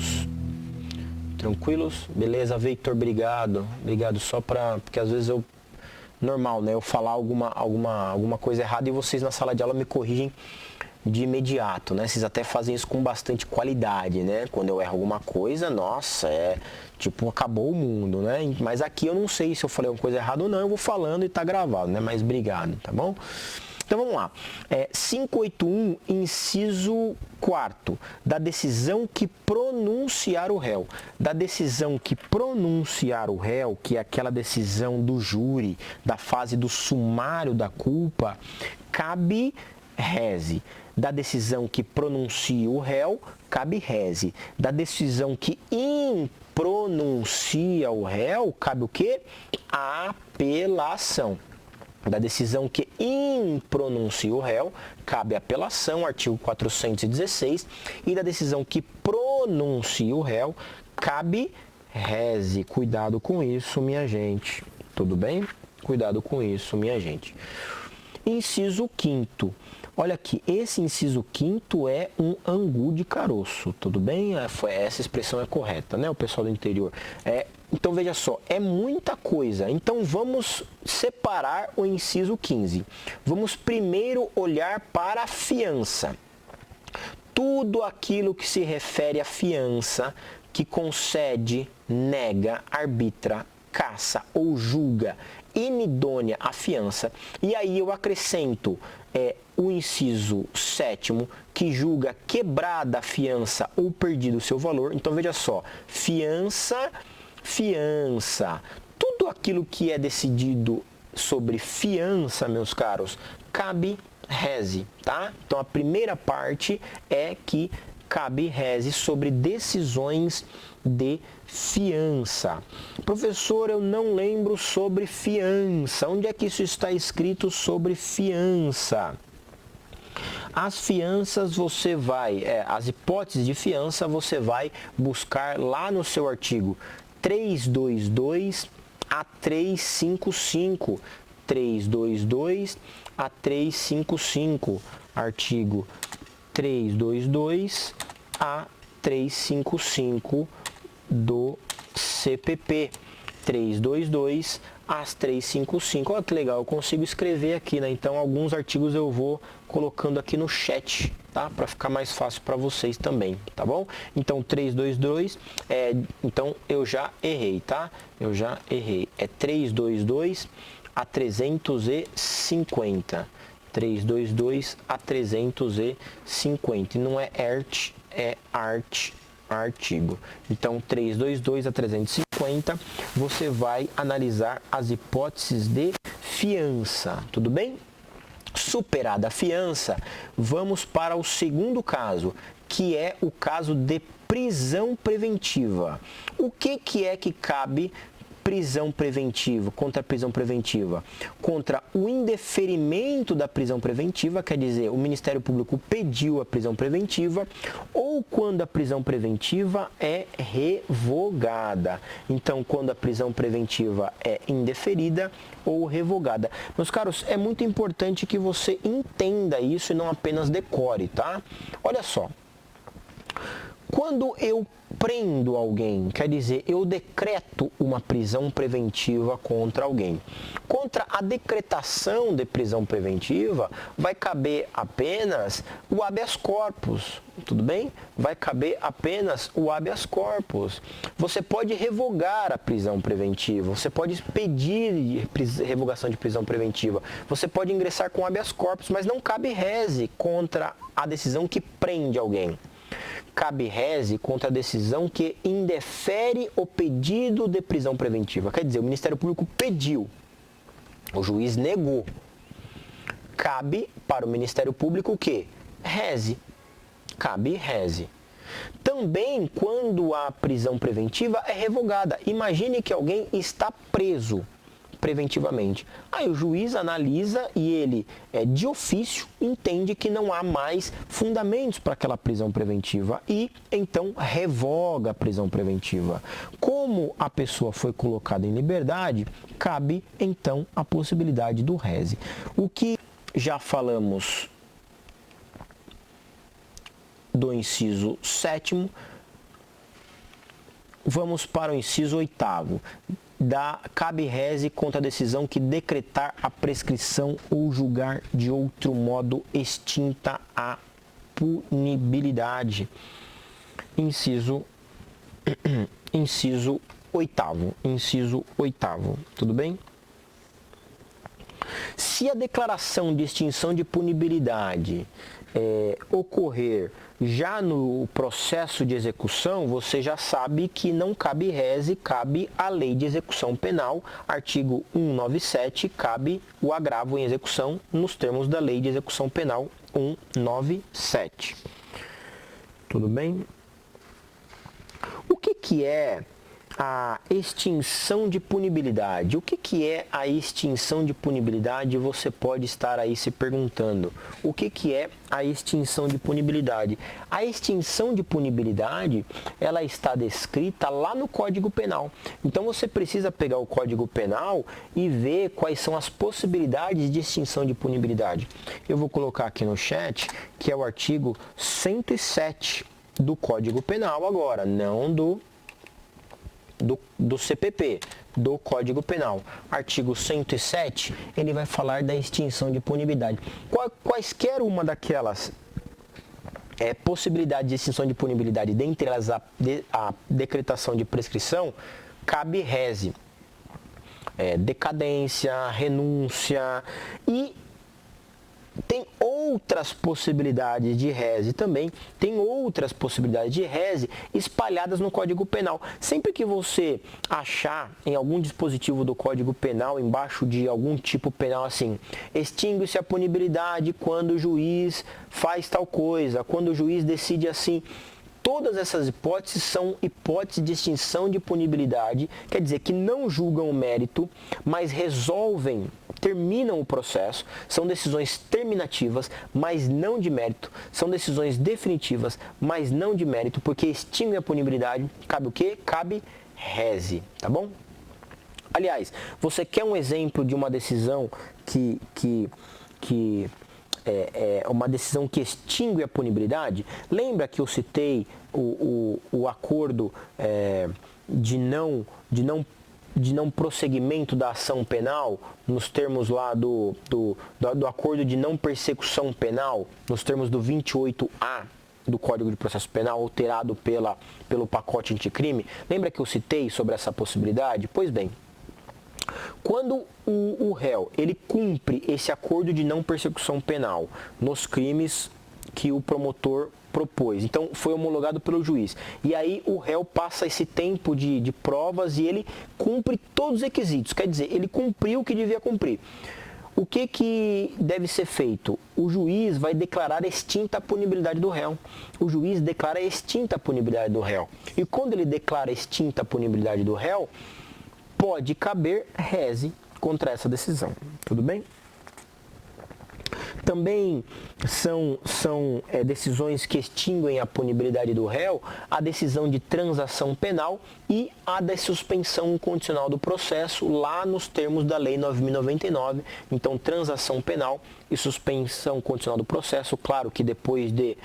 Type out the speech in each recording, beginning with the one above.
Tranquilos? Tranquilos? Beleza, Victor, obrigado. Obrigado só porque às vezes normal, né? Eu falar alguma coisa errada e vocês na sala de aula me corrigem de imediato, né? Vocês até fazem isso com bastante qualidade, né? Quando eu erro alguma coisa, nossa, tipo, acabou o mundo, né? Mas aqui eu não sei se eu falei alguma coisa errada ou não, eu vou falando e tá gravado, né? Mas obrigado, tá bom? Então vamos lá. 581, inciso 4º, da decisão que pronunciar o réu. Da decisão que pronunciar o réu, que é aquela decisão do júri, da fase do sumário da culpa, cabe reze. Da decisão que pronuncia o réu, cabe reze. Da decisão que impronuncia o réu, cabe o quê? Apelação. Da decisão que impronuncia o réu, cabe apelação, artigo 416, e da decisão que pronuncia o réu, cabe reze. Cuidado com isso, minha gente. Tudo bem? Cuidado com isso, minha gente. Inciso 5º. Olha aqui, esse inciso 5º é um angu de caroço, tudo bem? Essa expressão é correta, né? O pessoal do interior. Então, veja só, é muita coisa. Então, vamos separar o inciso 15. Vamos primeiro olhar para a fiança. Tudo aquilo que se refere à fiança, que concede, nega, arbitra, caça ou julga inidônea a fiança. E aí eu acrescento o inciso 7º, que julga quebrada a fiança ou perdido o seu valor. Então, veja só, fiança. Tudo aquilo que é decidido sobre fiança, meus caros, cabe reze, tá? Então, a primeira parte é que cabe reze sobre decisões de fiança. Professor, eu não lembro sobre fiança. Onde é que isso está escrito sobre fiança? As fianças você vai, as hipóteses de fiança você vai buscar lá no seu artigo 322 a 355. 322 a 355. Artigo 322 a 355 do CPP. 322 às 355. Olha que legal, eu consigo escrever aqui, né? Então, alguns artigos eu vou colocando aqui no chat, tá? Para ficar mais fácil para vocês também, tá bom? Então, 322, então eu já errei, tá? Eu já errei. É 322 a 350. 322 a 350. E não é ERT, é artigo. Então, 322 a 350, você vai analisar as hipóteses de fiança, tudo bem? Superada a fiança, vamos para o segundo caso, que é o caso de prisão preventiva. O que é que cabe prisão preventiva, contra a prisão preventiva? Contra o indeferimento da prisão preventiva, quer dizer, o Ministério Público pediu a prisão preventiva, ou quando a prisão preventiva é revogada. Então, quando a prisão preventiva é indeferida ou revogada. Meus caros, é muito importante que você entenda isso e não apenas decore, tá? Olha só. Quando eu prendo alguém, quer dizer, eu decreto uma prisão preventiva contra alguém. Contra a decretação de prisão preventiva, vai caber apenas o habeas corpus, tudo bem? Vai caber apenas o habeas corpus. Você pode revogar a prisão preventiva, você pode pedir revogação de prisão preventiva, você pode ingressar com habeas corpus, mas não cabe reze contra a decisão que prende alguém. Cabe reze contra a decisão que indefere o pedido de prisão preventiva. Quer dizer, o Ministério Público pediu, o juiz negou. Cabe para o Ministério Público o quê? Reze. Cabe reze. Também quando a prisão preventiva é revogada. Imagine que alguém está preso preventivamente. Aí o juiz analisa e ele, de ofício, entende que não há mais fundamentos para aquela prisão preventiva e, então, revoga a prisão preventiva. Como a pessoa foi colocada em liberdade, cabe, então, a possibilidade do reze. O que já falamos do inciso 7º, vamos para o inciso 8º. Cabe reze contra a decisão que decretar a prescrição ou julgar de outro modo extinta a punibilidade. Inciso 8º. Tudo bem? Se a declaração de extinção de punibilidade ocorrer já no processo de execução, você já sabe que não cabe reze, cabe a lei de execução penal, artigo 197, cabe o agravo em execução nos termos da lei de execução penal 197. Tudo bem? O que é a extinção de punibilidade? O que é a extinção de punibilidade? Você pode estar aí se perguntando. O que é a extinção de punibilidade? A extinção de punibilidade, ela está descrita lá no Código Penal. Então você precisa pegar o Código Penal e ver quais são as possibilidades de extinção de punibilidade. Eu vou colocar aqui no chat, que é o artigo 107 do Código Penal agora, não do CPP, do Código Penal. Artigo 107, ele vai falar da extinção de punibilidade. Quaisquer uma daquelas possibilidades de extinção de punibilidade, dentre elas a decretação de prescrição, cabe reze. Decadência, renúncia e tem outras possibilidades de reze também, tem outras possibilidades de reze espalhadas no Código Penal. Sempre que você achar em algum dispositivo do Código Penal, embaixo de algum tipo penal assim, extingue-se a punibilidade quando o juiz faz tal coisa, quando o juiz decide assim, todas essas hipóteses são hipóteses de extinção de punibilidade, quer dizer que não julgam o mérito, mas terminam o processo, são decisões terminativas, mas não de mérito, são decisões definitivas, mas não de mérito, porque extingue a punibilidade, cabe o quê? Cabe reze, tá bom? Aliás, você quer um exemplo de uma decisão que uma decisão que extingue a punibilidade? Lembra que eu citei o acordo de não prosseguimento da ação penal, nos termos lá do acordo de não persecução penal, nos termos do 28A do Código de Processo Penal, alterado pelo pacote anticrime? Lembra que eu citei sobre essa possibilidade? Pois bem, quando o réu ele cumpre esse acordo de não persecução penal nos crimes que o promotor propôs, então foi homologado pelo juiz, e aí o réu passa esse tempo de provas e ele cumpre todos os requisitos, quer dizer, ele cumpriu o que devia cumprir. O que deve ser feito? O juiz vai declarar extinta a punibilidade do réu. O juiz declara extinta a punibilidade do réu. E quando ele declara extinta a punibilidade do réu, pode caber reze contra essa decisão. Tudo bem? Também são decisões que extinguem a punibilidade do réu, a decisão de transação penal e a da suspensão condicional do processo, lá nos termos da Lei 9.099. Então, transação penal e suspensão condicional do processo, claro que depois de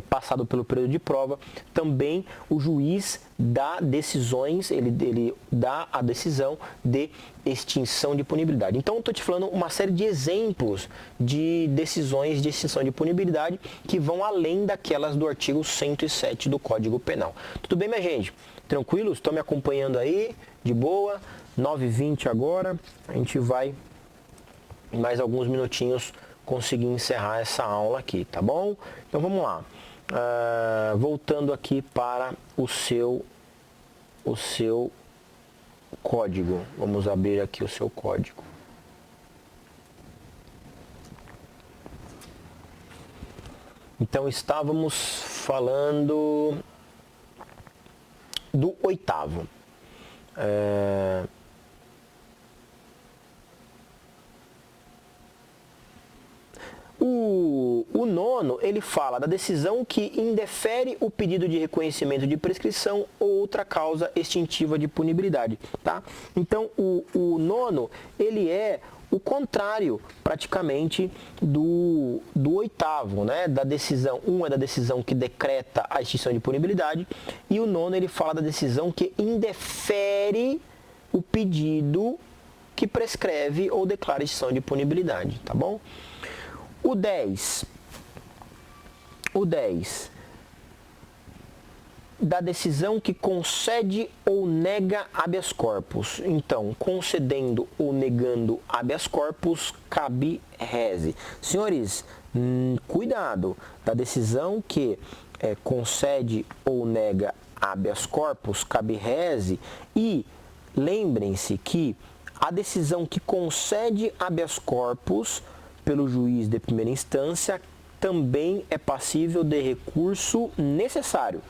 passado pelo período de prova, também o juiz dá decisões, ele dá a decisão de extinção de punibilidade. Então, estou te falando uma série de exemplos de decisões de extinção de punibilidade que vão além daquelas do artigo 107 do Código Penal. Tudo bem, minha gente? Tranquilos? Estão me acompanhando aí? De boa? 9h20 agora. A gente vai, em mais alguns minutinhos, conseguir encerrar essa aula aqui, tá bom? Então, vamos lá. Voltando aqui para o seu código. Vamos abrir aqui o seu código. Então, estávamos falando do 8º. O 9º, ele fala da decisão que indefere o pedido de reconhecimento de prescrição ou outra causa extintiva de punibilidade, tá? Então, o 9º, ele é o contrário praticamente do oitavo, né? Da decisão, um é da decisão que decreta a extinção de punibilidade e o nono ele fala da decisão que indefere o pedido que prescreve ou declara a extinção de punibilidade, tá bom? O 10 da decisão que concede ou nega habeas corpus. Então, concedendo ou negando habeas corpus, cabe rese. Senhores, cuidado, da decisão que concede ou nega habeas corpus, cabe rese, e lembrem-se que a decisão que concede habeas corpus pelo juiz de primeira instância também é passível de recurso necessário.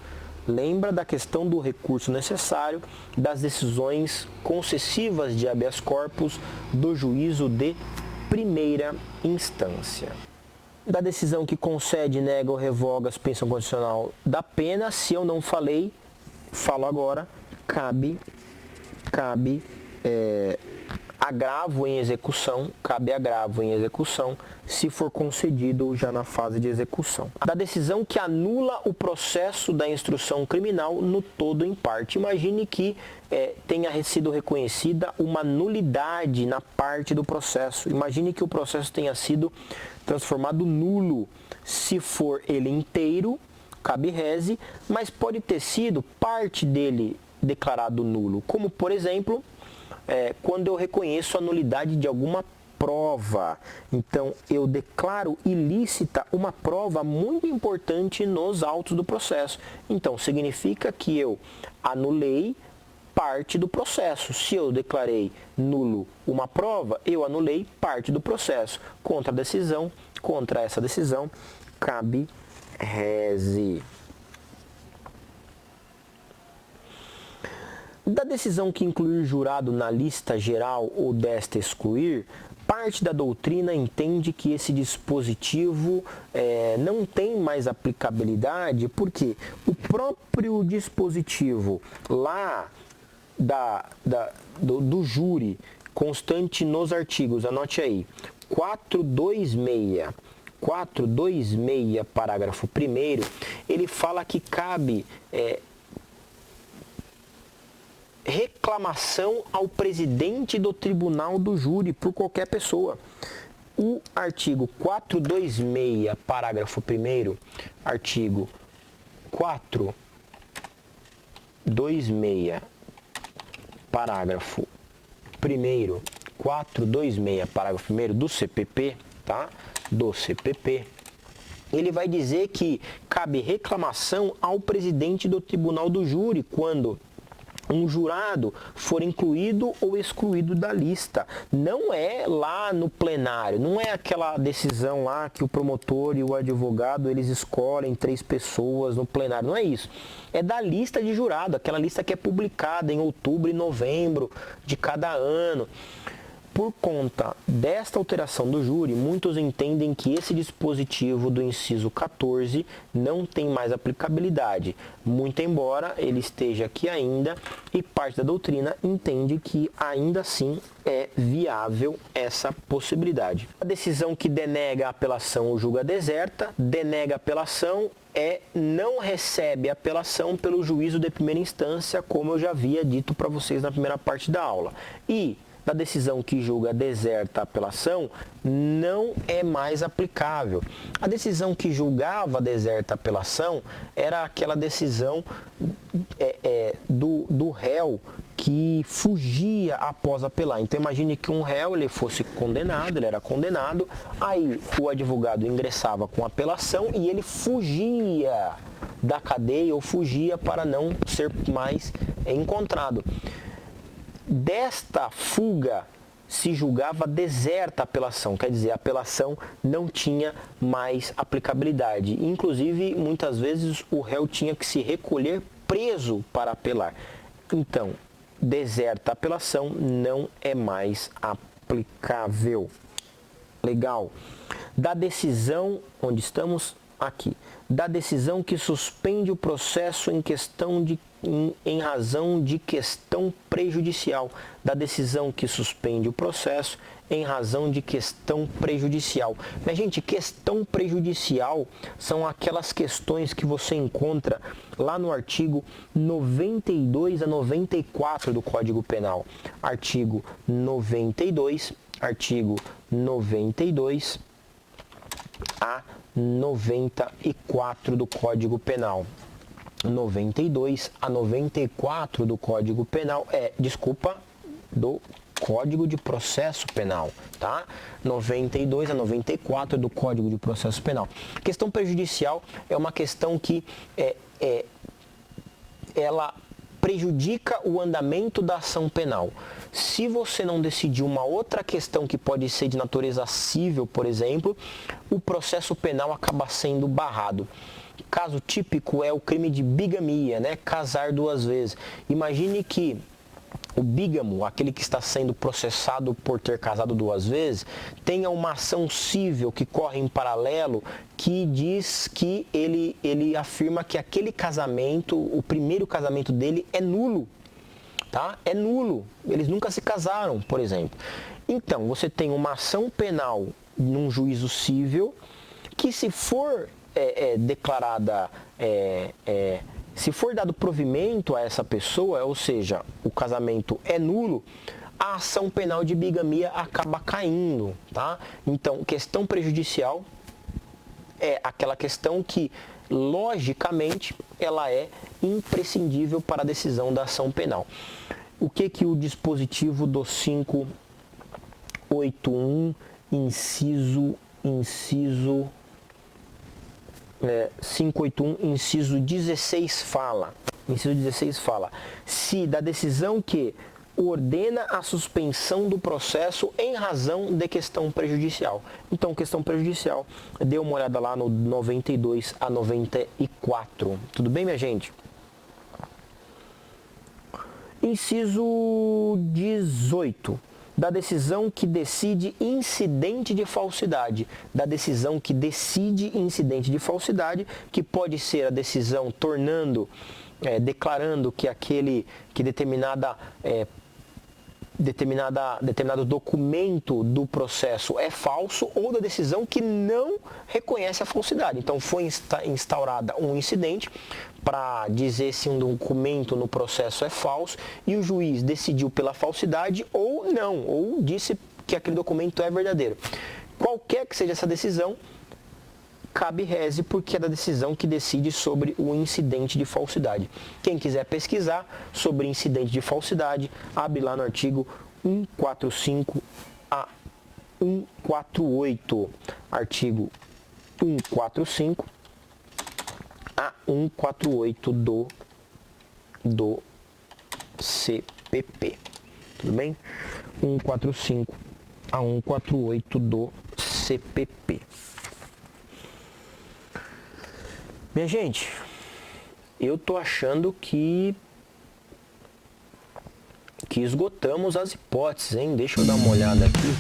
Lembra da questão do recurso necessário das decisões concessivas de habeas corpus do juízo de primeira instância. Da decisão que concede, nega ou revoga a suspensão condicional da pena, se eu não falei, falo agora, cabe agravo em execução, cabe agravo em execução, se for concedido já na fase de execução. Da decisão que anula o processo da instrução criminal no todo ou em parte. Imagine que tenha sido reconhecida uma nulidade na parte do processo. Imagine que o processo tenha sido transformado nulo. Se for ele inteiro, cabe rese, mas pode ter sido parte dele declarado nulo, como por exemplo, quando eu reconheço a nulidade de alguma prova. Então, eu declaro ilícita uma prova muito importante nos autos do processo. Então, significa que eu anulei parte do processo. Se eu declarei nulo uma prova, eu anulei parte do processo. Contra essa decisão, cabe rese. Da decisão que incluir jurado na lista geral ou desta excluir, parte da doutrina entende que esse dispositivo não tem mais aplicabilidade, porque o próprio dispositivo lá do júri, constante nos artigos, anote aí, 426, parágrafo 1º, ele fala que cabe reclamação ao presidente do tribunal do júri por qualquer pessoa. O artigo 426, parágrafo 1º, artigo 426, parágrafo 1º, 426, parágrafo 1º do CPP, tá? Do CPP, ele vai dizer que cabe reclamação ao presidente do tribunal do júri quando um jurado for incluído ou excluído da lista. Não é lá no plenário, não é aquela decisão lá que o promotor e o advogado eles escolhem 3 pessoas no plenário, não é isso. É da lista de jurado, aquela lista que é publicada em outubro e novembro de cada ano. Por conta desta alteração do júri, muitos entendem que esse dispositivo do inciso 14 não tem mais aplicabilidade, muito embora ele esteja aqui ainda, e parte da doutrina entende que ainda assim é viável essa possibilidade. A decisão que denega a apelação ou julga deserta, denega a apelação não recebe apelação pelo juízo de primeira instância, como eu já havia dito para vocês na primeira parte da aula. E da decisão que julga deserta a apelação não é mais aplicável. A decisão que julgava deserta a apelação era aquela decisão do réu que fugia após apelar. Então imagine que um réu ele fosse condenado, ele era condenado, aí o advogado ingressava com apelação e ele fugia da cadeia ou fugia para não ser mais encontrado. Desta fuga se julgava deserta a apelação, quer dizer, a apelação não tinha mais aplicabilidade. Inclusive, muitas vezes o réu tinha que se recolher preso para apelar. Então, deserta a apelação não é mais aplicável. Legal. Da decisão, onde estamos? aqui, da decisão que suspende o processo em razão de questão prejudicial, da decisão que suspende o processo em razão de questão prejudicial. Mas, gente, questão prejudicial são aquelas questões que você encontra lá no artigo 92 a 94 do Código Penal. Artigo 92 a 94 do Código Penal. 92 a 94 do Código Penal, do Código de Processo Penal, tá? 92 a 94 do Código de Processo Penal. Questão prejudicial é uma questão que ela prejudica o andamento da ação penal. Se você não decidir uma outra questão que pode ser de natureza cível, por exemplo, o processo penal acaba sendo barrado. Caso típico é o crime de bigamia, né? Casar duas vezes. Imagine que o bígamo, aquele que está sendo processado por ter casado duas vezes, tenha uma ação cível que corre em paralelo, que diz que ele afirma que aquele casamento, o primeiro casamento dele é nulo, tá? É nulo, eles nunca se casaram, por exemplo. Então, você tem uma ação penal num juízo cível, que se for declarada, se for dado provimento a essa pessoa, ou seja, o casamento é nulo, a ação penal de bigamia acaba caindo, tá? Então, questão prejudicial é aquela questão que, logicamente, ela é imprescindível para a decisão da ação penal. O que o dispositivo do 581, inciso 16 fala. Inciso 16 fala: se da decisão que ordena a suspensão do processo em razão de questão prejudicial. Então, questão prejudicial, dê uma olhada lá no 92 a 94. Tudo bem, minha gente? Inciso 18. Da decisão que decide incidente de falsidade. Da decisão que decide incidente de falsidade, que pode ser a decisão declarando que determinado documento do processo é falso, ou da decisão que não reconhece a falsidade. Então, foi instaurada um incidente para dizer se um documento no processo é falso e o juiz decidiu pela falsidade ou não, ou disse que aquele documento é verdadeiro. Qualquer que seja essa decisão, cabe reze, porque é da decisão que decide sobre o incidente de falsidade. Quem quiser pesquisar sobre incidente de falsidade, abre lá no artigo 145 a 148. Artigo 145 a 148 do CPP. Tudo bem? 145 a 148 do CPP. Minha gente, eu tô achando que esgotamos as hipóteses, hein? Deixa eu dar uma olhada aqui.